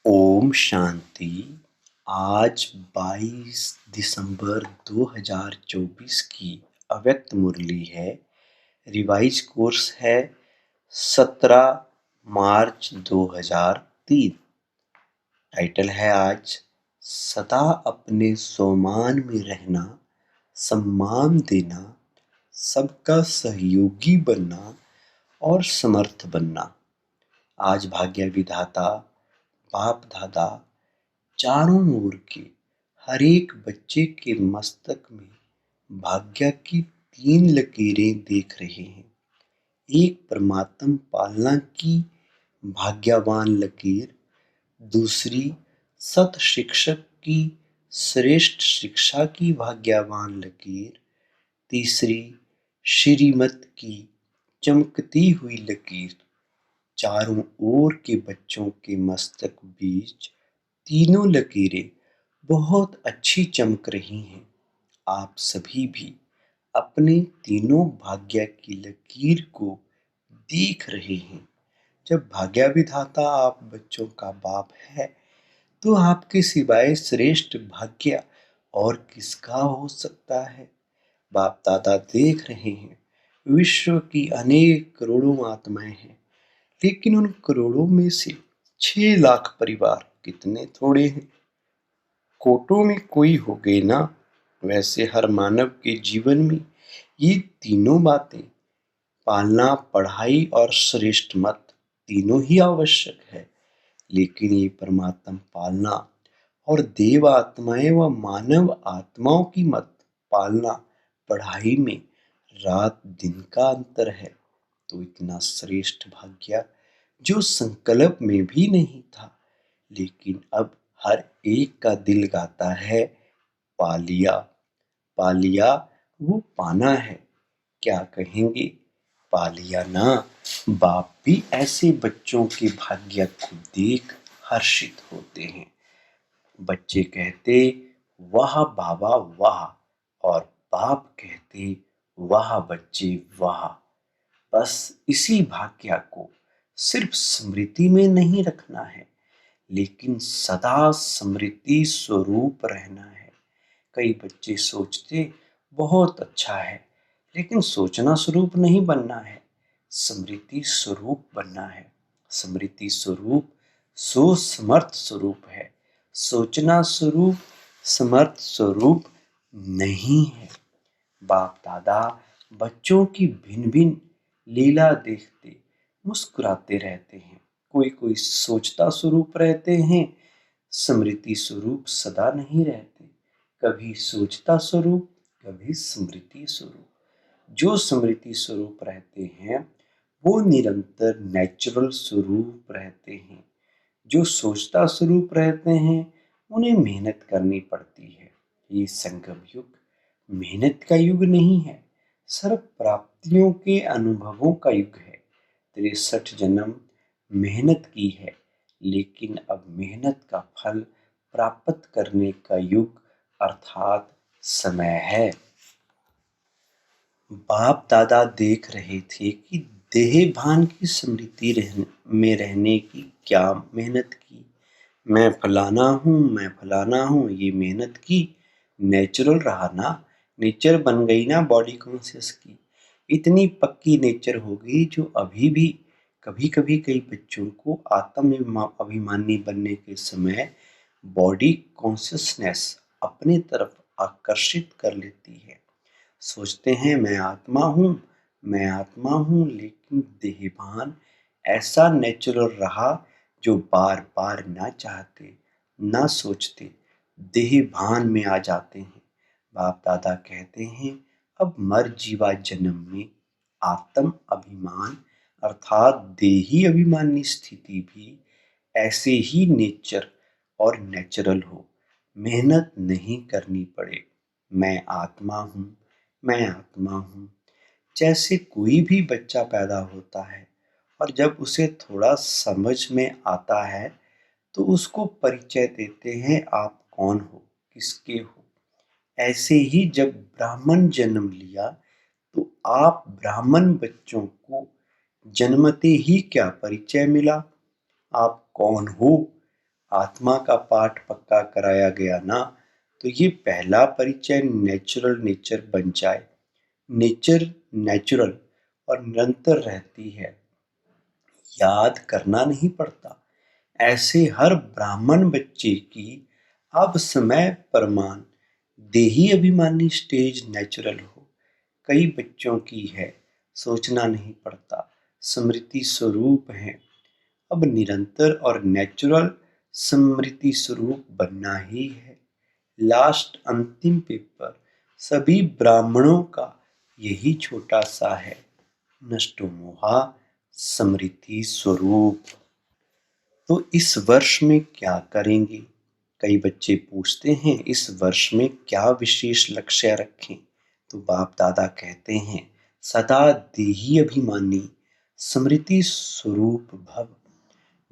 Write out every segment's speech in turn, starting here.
ओम शांति। आज 22 दिसंबर 2024 की अव्यक्त मुरली है। रिवाइज कोर्स है 17 मार्च 2003। टाइटल है आज सदा अपने सोमान में रहना, सम्मान देना, सबका सहयोगी बनना और समर्थ बनना। आज भाग्य विधाता बाप दादा चारों ओर के हर एक बच्चे के मस्तक में भाग्य की 3 लकीरें देख रहे हैं। एक परमात्म पालना की भाग्यवान लकीर, दूसरी सत शिक्षक की श्रेष्ठ शिक्षा की भाग्यवान लकीर, तीसरी श्रीमत की चमकती हुई लकीर। चारों ओर के बच्चों के मस्तक बीच तीनों लकीरें बहुत अच्छी चमक रही हैं। आप सभी भी अपने तीनों भाग्य की लकीर को देख रहे हैं। जब भाग्य विधाता आप बच्चों का बाप है तो आपके सिवाय श्रेष्ठ भाग्य और किसका हो सकता है। बाप दादा देख रहे हैं विश्व की अनेक करोड़ों आत्माएं हैं, लेकिन उन करोड़ों में से 6 लाख परिवार कितने थोड़े हैं। कोटों में कोई हो गए ना। वैसे हर मानव के जीवन में ये तीनों बातें, पालना, पढ़ाई और श्रेष्ठ मत, तीनों ही आवश्यक है। लेकिन ये परमात्म पालना और देव आत्माएं व मानव आत्माओं की मत पालना पढ़ाई में रात दिन का अंतर है। तो इतना श्रेष्ठ भाग्य जो संकल्प में भी नहीं था, लेकिन अब हर एक का दिल गाता है पा लिया। पा लिया वो पाना है, क्या कहेंगे, पा लिया ना। बाप भी ऐसे बच्चों के भाग्य को देख हर्षित होते हैं। बच्चे कहते वाह बाबा वाह, और बाप कहते वाह बच्चे वाह। बस इसी भाग्य को सिर्फ स्मृति में नहीं रखना है, लेकिन सदा स्मृति स्वरूप रहना है। कई बच्चे सोचते बहुत अच्छा है, लेकिन सोचना स्वरूप नहीं बनना है, स्मृति स्वरूप बनना है। स्मृति स्वरूप सो समर्थ स्वरूप है, सोचना स्वरूप समर्थ स्वरूप नहीं है। बाप दादा बच्चों की भिन्न भिन्न लीला देखते मुस्कुराते रहते हैं। कोई कोई सोचता स्वरूप रहते हैं, स्मृति स्वरूप सदा नहीं रहते। कभी सोचता स्वरूप, कभी स्मृति स्वरूप। जो स्मृति स्वरूप रहते हैं वो निरंतर नेचुरल स्वरूप रहते हैं। जो सोचता स्वरूप रहते हैं उन्हें मेहनत करनी पड़ती है। ये संगम युग मेहनत का युग नहीं है, सर्व प्राप्तियों के अनुभवों का युग है। 63 जन्म मेहनत की है, लेकिन अब मेहनत का फल प्राप्त करने का युग अर्थात समय है। बाप दादा देख रहे थे कि देह भान की स्मृति में रहने की क्या मेहनत की। मैं फलाना हूँ, मैं फलाना हूँ, ये मेहनत की, नेचुरल रहा ना, नेचर बन गई ना बॉडी कॉन्शियस की। इतनी पक्की नेचर हो गई जो अभी भी कभी कभी कई बच्चों को आत्म अभिमानी बनने के समय बॉडी कॉन्शियसनेस अपनी तरफ आकर्षित कर लेती है। सोचते हैं मैं आत्मा हूँ, मैं आत्मा हूँ, लेकिन देहभान ऐसा नेचुरल रहा जो बार बार ना चाहते ना सोचते देह भान में आ जाते हैं। बाप दादा कहते हैं अब मर जीवा जन्म में आत्म अभिमान अर्थात देही अभिमानी स्थिति भी ऐसे ही नेचर और नेचुरल हो, मेहनत नहीं करनी पड़े। मैं आत्मा हूँ, मैं आत्मा हूँ। जैसे कोई भी बच्चा पैदा होता है और जब उसे थोड़ा समझ में आता है तो उसको परिचय देते हैं आप कौन हो, किसके हो। ऐसे ही जब ब्राह्मण जन्म लिया तो आप ब्राह्मण बच्चों को जन्मते ही क्या परिचय मिला, आप कौन हो, आत्मा का पाठ पक्का कराया गया ना, तो ये पहला परिचय नेचुरल नेचर बन जाए। नेचर नेचुरल और निरंतर रहती है, याद करना नहीं पड़ता। ऐसे हर ब्राह्मण बच्चे की अब समय प्रमाण देही अभिमानी स्टेज नेचुरल हो। कई बच्चों की है, सोचना नहीं पड़ता, स्मृति स्वरूप है। अब निरंतर और नेचुरल स्मृति स्वरूप बनना ही है। लास्ट अंतिम पेपर सभी ब्राह्मणों का यही छोटा सा है, नष्टो मोहा स्मृति स्वरूप। तो इस वर्ष में क्या करेंगे? कई बच्चे पूछते हैं इस वर्ष में क्या विशेष लक्ष्य रखें? तो बाप दादा कहते हैं सदा देही अभिमानी स्मृति स्वरूप भव।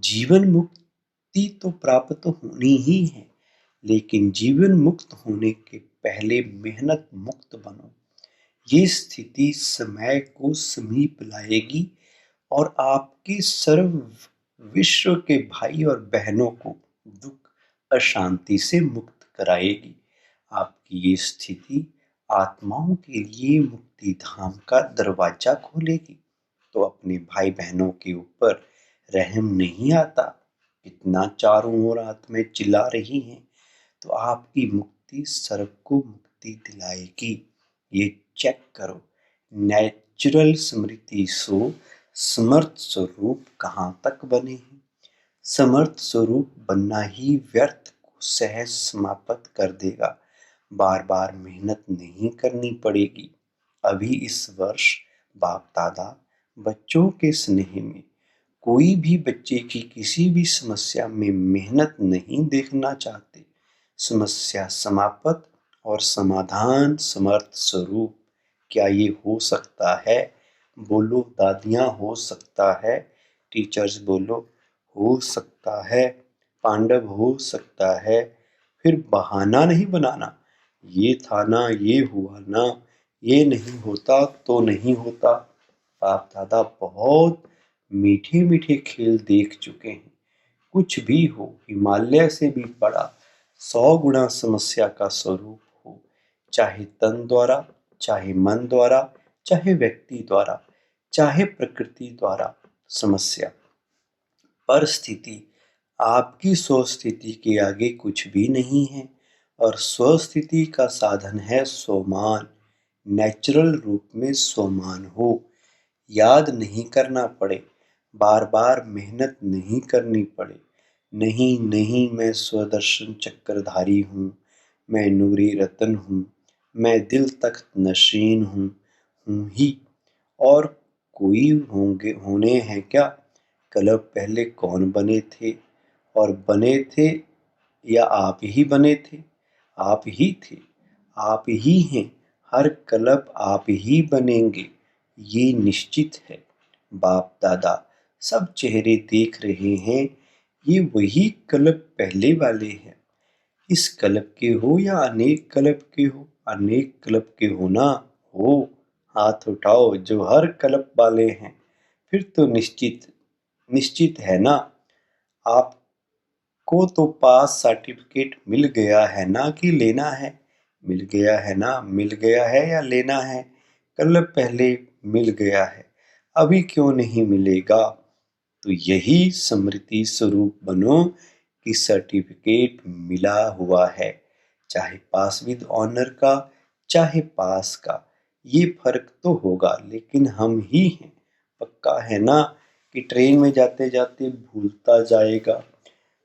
जीवन मुक्ति तो प्राप्त होनी ही है, लेकिन जीवन मुक्त होने के पहले मेहनत मुक्त बनो। ये स्थिति समय को समीप लाएगी और आपके सर्व विश्व के भाई और बहनों को दुख अशांति से मुक्त कराएगी। आपकी ये स्थिति आत्माओं के लिए मुक्ति धाम का दरवाजा खोलेगी। तो अपने भाई बहनों के ऊपर रहम नहीं आता? कितना चारों ओर आत्माएं चिल्ला रही हैं, तो आपकी मुक्ति सबको मुक्ति दिलाएगी। ये चेक करो, नेचुरल स्मृति सो समर्थ स्वरूप कहाँ तक बने हैं। समर्थ स्वरूप बनना ही व्यर्थ को सहज समाप्त कर देगा। बार बार मेहनत नहीं करनी पड़ेगी। अभी इस वर्ष बाप दादा बच्चों के स्नेह में कोई भी बच्चे की किसी भी समस्या में मेहनत नहीं देखना चाहते। समस्या समाप्त और समाधान समर्थ स्वरूप। क्या ये हो सकता है? बोलो दादियाँ, हो सकता है। टीचर्स बोलो हो सकता है। पांडव हो सकता है। फिर बहाना नहीं बनाना, ये था ना, ये हुआ ना, ये नहीं होता तो नहीं होता। बाप दादा बहुत मीठे मीठे खेल देख चुके हैं। कुछ भी हो, हिमालय से भी बड़ा 100 गुना समस्या का स्वरूप हो, चाहे तन द्वारा, चाहे मन द्वारा, चाहे व्यक्ति द्वारा, चाहे प्रकृति द्वारा समस्या, परिस्थिति आपकी स्वस्थिति के आगे कुछ भी नहीं है। और स्वस्थिति का साधन है स्वमान। नेचुरल रूप में स्वमान हो, याद नहीं करना पड़े, बार बार मेहनत नहीं करनी पड़े। नहीं नहीं, मैं स्वदर्शन चक्रधारी हूँ, मैं नूरी रतन हूँ, मैं दिल तख्त नशीन हूँ ही। और कोई होने हैं क्या? कल्प पहले कौन बने थे? और बने थे या आप ही बने थे? आप ही थे, आप ही हैं। हर कल्प आप ही बनेंगे, ये निश्चित है। बाप दादा सब चेहरे देख रहे हैं, ये वही कल्प पहले वाले हैं। इस कल्प के हो या अनेक कल्प के हो, अनेक कल्प के हो ना हो, हाथ उठाओ जो हर कल्प वाले हैं। फिर तो निश्चित निश्चित है ना, आपको तो पास सर्टिफिकेट मिल गया है ना कि लेना है? मिल गया है ना, मिल गया है या लेना है? कल पहले मिल गया है, अभी क्यों नहीं मिलेगा? तो यही स्मृति स्वरूप बनो कि सर्टिफिकेट मिला हुआ है, चाहे पास विद ऑनर का, चाहे पास का। ये फर्क तो होगा, लेकिन हम ही हैं। पक्का है ना कि ट्रेन में जाते जाते भूलता जाएगा,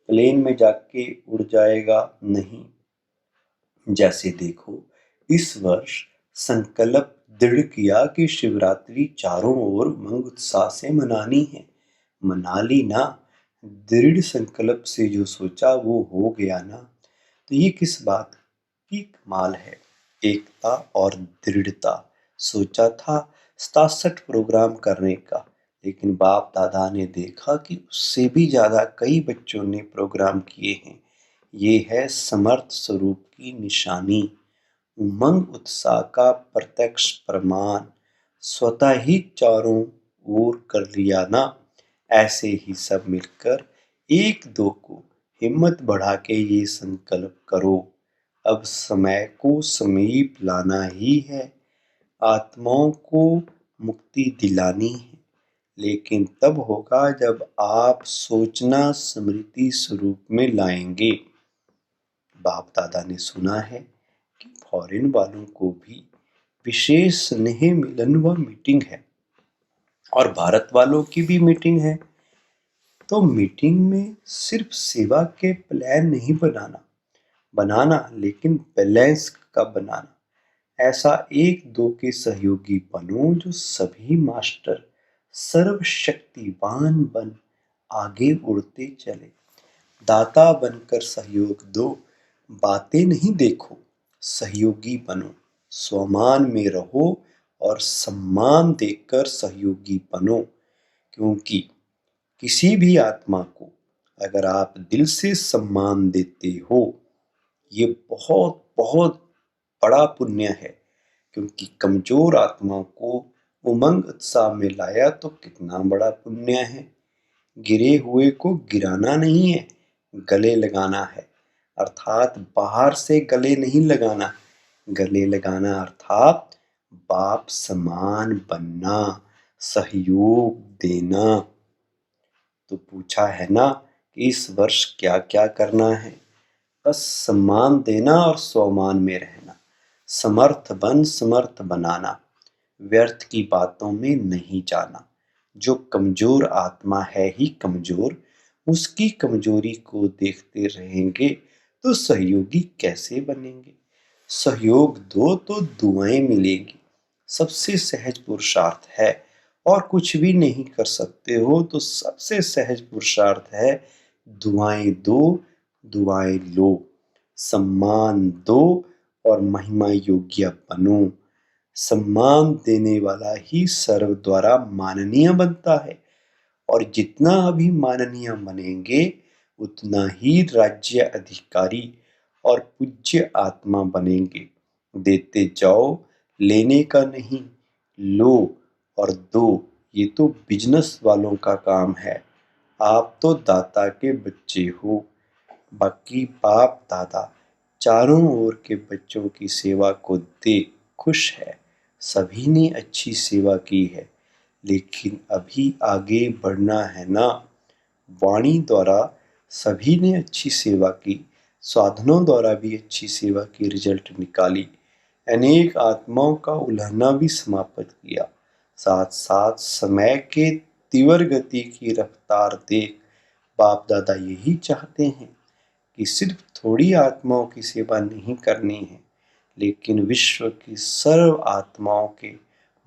प्लेन में जाके उड़ जाएगा नहीं। जैसे देखो, इस वर्ष संकल्प दृढ़ किया कि शिवरात्रि चारों ओर उमंग उत्साह से मनानी है, मना ली ना। दृढ़ संकल्प से जो सोचा वो हो गया ना। तो ये किस बात की कमाल है, एकता और दृढ़ता। सोचा था 67 प्रोग्राम करने का, लेकिन बाप दादा ने देखा कि उससे भी ज्यादा कई बच्चों ने प्रोग्राम किए हैं। ये है समर्थ स्वरूप की निशानी, उमंग उत्साह का प्रत्यक्ष प्रमाण। स्वतः ही चारों ओर कर लिया ना। ऐसे ही सब मिलकर एक दो को हिम्मत बढ़ा के ये संकल्प करो, अब समय को समीप लाना ही है। आत्माओं को मुक्ति दिलानी है, लेकिन तब होगा जब आप सोचना स्मृति स्वरूप में लाएंगे। बाप दादा ने सुना है कि फॉरेन वालों को भी विशेष स्नेह मिलन व मीटिंग है और भारत वालों की भी मीटिंग है। तो मीटिंग में सिर्फ सेवा के प्लान नहीं बनाना लेकिन बैलेंस का बनाना। ऐसा एक दो के सहयोगी बनो जो सभी मास्टर सर्वशक्तिवान बन आगे उड़ते चले। दाता बनकर सहयोग दो, बातें नहीं देखो, सहयोगी बनो, स्वमान में रहो और सम्मान देकर सहयोगी बनो। क्योंकि किसी भी आत्मा को अगर आप दिल से सम्मान देते हो, ये बहुत बहुत बड़ा पुण्य है। क्योंकि कमजोर आत्मा को उमंग उत्साह में लाया तो कितना बड़ा पुण्य है। गिरे हुए को गिराना नहीं है, गले लगाना है। अर्थात बाहर से गले नहीं लगाना, गले लगाना अर्थात बाप समान बनना, सहयोग देना। तो पूछा है ना कि इस वर्ष क्या क्या करना है? बस सम्मान देना और स्वमान में रहना, समर्थ बनाना, व्यर्थ की बातों में नहीं जाना। जो कमजोर आत्मा है ही कमजोर, उसकी कमजोरी को देखते रहेंगे तो सहयोगी कैसे बनेंगे? सहयोग दो तो दुआएं मिलेंगी, सबसे सहज पुरुषार्थ है। और कुछ भी नहीं कर सकते हो तो सबसे सहज पुरुषार्थ है, दुआएं दो, दुआएं लो, सम्मान दो और महिमा योग्य बनो। सम्मान देने वाला ही सर्व द्वारा माननीय बनता है और जितना अभी माननीय बनेंगे उतना ही राज्य अधिकारी और पूज्य आत्मा बनेंगे। देते जाओ, लेने का नहीं, लो और दो, ये तो बिजनेस वालों का काम है। आप तो दाता के बच्चे हो। बाकी बाप दादा चारों ओर के बच्चों की सेवा को देख खुश है। सभी ने अच्छी सेवा की है, लेकिन अभी आगे बढ़ना है ना। वाणी द्वारा सभी ने अच्छी सेवा की, साधनों द्वारा भी अच्छी सेवा की रिजल्ट निकाली। अनेक आत्माओं का उल्हना भी समाप्त किया। साथ साथ समय के तीव्र गति की रफ्तार देख बाप दादा यही चाहते हैं कि सिर्फ थोड़ी आत्माओं की सेवा नहीं करनी है, लेकिन विश्व की सर्व आत्माओं के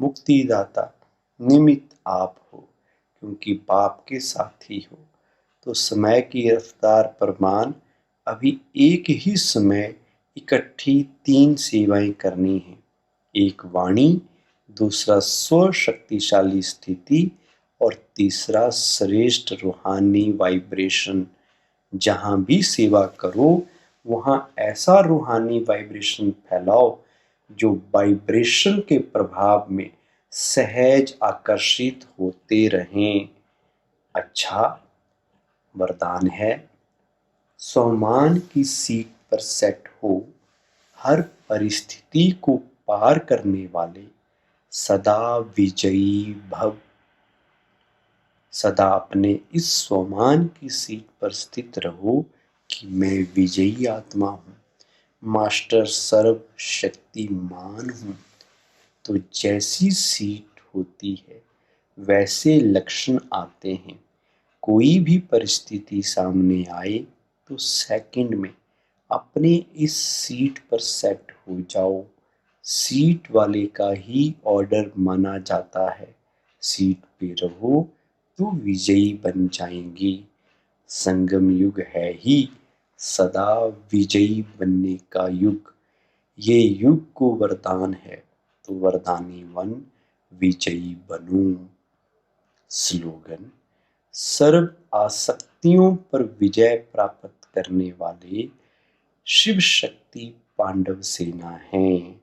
मुक्तिदाता निमित्त आप हो, क्योंकि बाप के साथी हो। तो समय की रफ्तार प्रमाण अभी एक ही समय इकट्ठी 3 सेवाएं करनी है। एक वाणी, दूसरा स्व शक्तिशाली स्थिति और तीसरा श्रेष्ठ रूहानी वाइब्रेशन। जहाँ भी सेवा करो वहाँ ऐसा रूहानी वाइब्रेशन फैलाओ जो वाइब्रेशन के प्रभाव में सहज आकर्षित होते रहें। अच्छा वरदान है, सम्मान की सीट पर सेट हो, हर परिस्थिति को पार करने वाले, सदा विजयी भव। सदा अपने इस स्वमान की सीट पर स्थित रहो कि मैं विजयी आत्मा हूँ, मास्टर सर्वशक्तिमान हूँ। तो जैसी सीट होती है वैसे लक्षण आते हैं। कोई भी परिस्थिति सामने आए तो सेकंड में अपने इस सीट पर सेट हो जाओ। सीट वाले का ही ऑर्डर माना जाता है। सीट पे रहो तो विजयी बन जाएंगी। संगम युग है ही सदा विजयी बनने का युग। ये युग को वरदान है, तो वरदानी वन विजयी बनो। स्लोगन, सर्व आसक्तियों पर विजय प्राप्त करने वाले शिव शक्ति पांडव सेना हैं।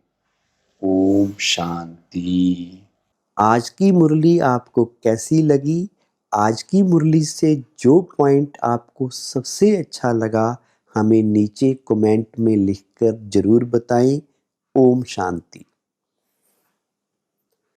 ओम शांति। आज की मुरली आपको कैसी लगी आज की मुरली से जो पॉइंट आपको सबसे अच्छा लगा हमें नीचे कमेंट में लिखकर ज़रूर बताएं। ओम शांति।